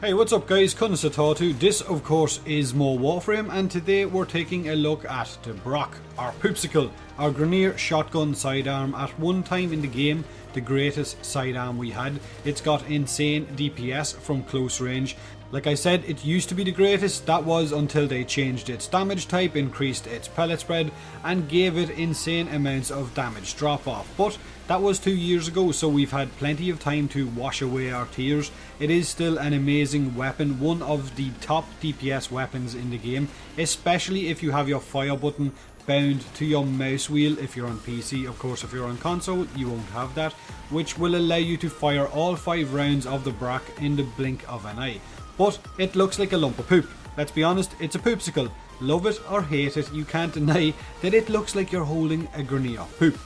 Hey, what's up guys, Kunasatatu. This of course is more Warframe, and today we're taking a look at the Brok, our Poopsicle, our Grineer shotgun sidearm. At one time in the game, the greatest sidearm we had. It's got insane DPS from close range. Like I said, it used to be the greatest. That was until they changed its damage type, increased its pellet spread, and gave it insane amounts of damage drop off. But that was 2 years ago, so we've had plenty of time to wash away our tears. It is still an amazing weapon, one of the top DPS weapons in the game, especially if you have your fire button bound to your mouse wheel if you're on PC. Of course, if you're on console, you won't have that, which will allow you to fire all 5 rounds of the Brok in the blink of an eye. But it looks like a lump of poop. Let's be honest, it's a Poopsicle. Love it or hate it, you can't deny that it looks like you're holding a Grineer poop.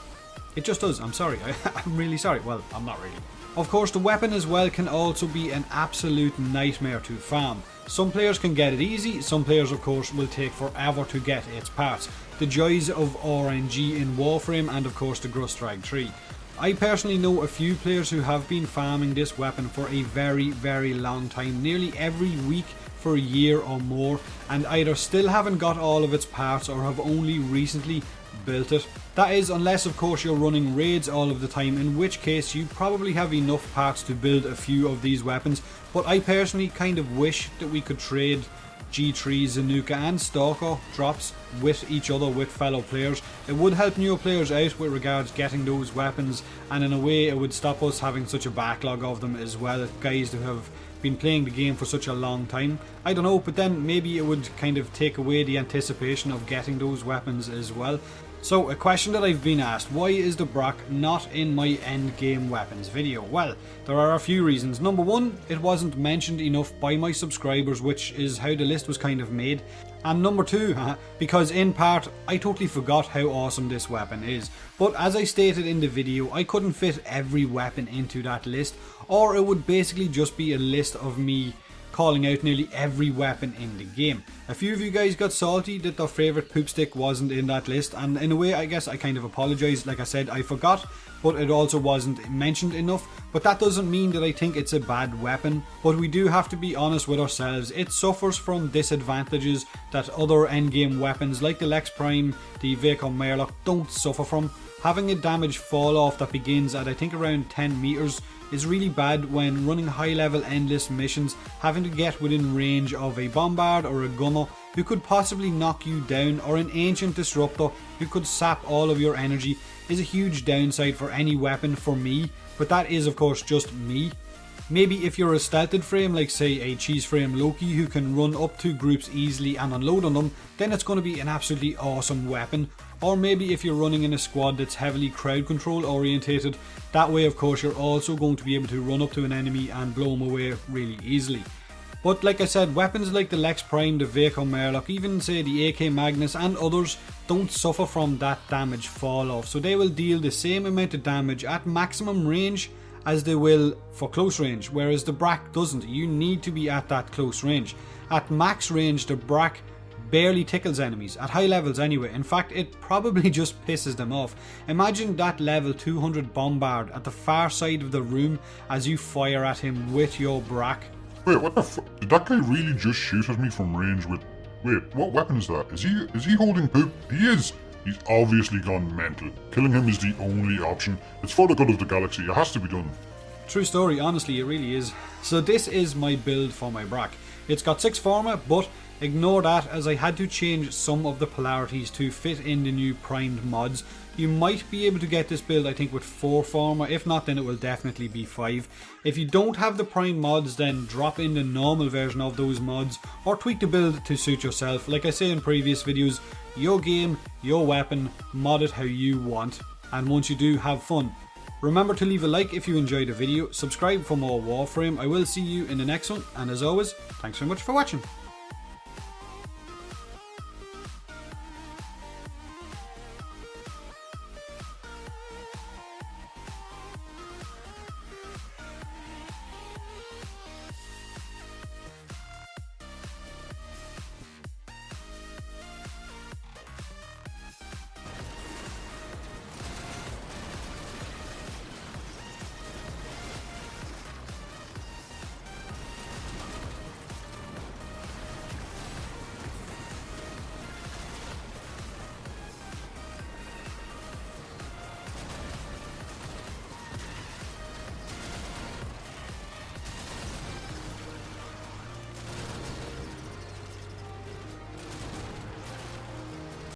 It just does, I'm sorry, I'm really sorry. Well, I'm not really. Of course, the weapon as well can also be an absolute nightmare to farm. Some players can get it easy, some players of course will take forever to get its parts. The joys of RNG in Warframe, and of course the Grustrag tree. I personally know a few players who have been farming this weapon for a very long time, nearly every week for a year or more, and either still haven't got all of its parts or have only recently built it. That is, unless of course you're running raids all of the time, in which case you probably have enough parts to build a few of these weapons. But I personally kind of wish that we could trade G3, Zanuka and Stalker drops with each other, with fellow players. It would help newer players out with regards getting those weapons, and in a way it would stop us having such a backlog of them as well, guys who have been playing the game for such a long time. I don't know, but then maybe it would kind of take away the anticipation of getting those weapons as well. So, a question that I've been asked: why is the Brok not in my endgame weapons video? Well, there are a few reasons. Number one, it wasn't mentioned enough by my subscribers, which is how the list was kind of made. And number two, because in part, I totally forgot how awesome this weapon is. But as I stated in the video, I couldn't fit every weapon into that list, or it would basically just be a list of me calling out nearly every weapon in the game. A few of you guys got salty that their favourite poop stick wasn't in that list, and in a way I guess I kind of apologise. Like I said, I forgot, but it also wasn't mentioned enough. But that doesn't mean that I think it's a bad weapon, but we do have to be honest with ourselves. It suffers from disadvantages that other endgame weapons like the Lex Prime, the Vacom Murloc don't suffer from. Having a damage fall off that begins at I think around 10 meters is really bad when running high level endless missions. Having to get within range of a bombard or a gunner who could possibly knock you down, or an ancient disruptor who could sap all of your energy, is a huge downside for any weapon for me, but that is of course just me. Maybe if you're a stealthed frame like say a cheese frame Loki who can run up to groups easily and unload on them, then it's going to be an absolutely awesome weapon. Or maybe if you're running in a squad that's heavily crowd control orientated, that way of course you're also going to be able to run up to an enemy and blow them away really easily. But like I said, weapons like the Lex Prime, the Vacom Murloc, even say the AK Magnus and others don't suffer from that damage fall off, so they will deal the same amount of damage at maximum range as they will for close range, whereas the Brok doesn't. You need to be at that close range. At max range, the Brok barely tickles enemies, at high levels anyway. In fact, it probably just pisses them off. Imagine that level 200 bombard at the far side of the room as you fire at him with your Brok. Wait, what the fuck? Did that guy really just shoot at me from range with... Wait, what weapon is that? Is he holding poop? He is! He's obviously gone mental. Killing him is the only option. It's for the good of the galaxy. It has to be done. True story, honestly, it really is. So this is my build for my Brok. It's got 6 Forma, but ignore that as I had to change some of the polarities to fit in the new primed mods. You might be able to get this build I think with 4 Forma, if not then it will definitely be 5. If you don't have the primed mods, then drop in the normal version of those mods or tweak the build to suit yourself. Like I say in previous videos, your game, your weapon, mod it how you want, and once you do, have fun. Remember to leave a like if you enjoyed the video, subscribe for more Warframe. I will see you in the next one, and as always, thanks very much for watching.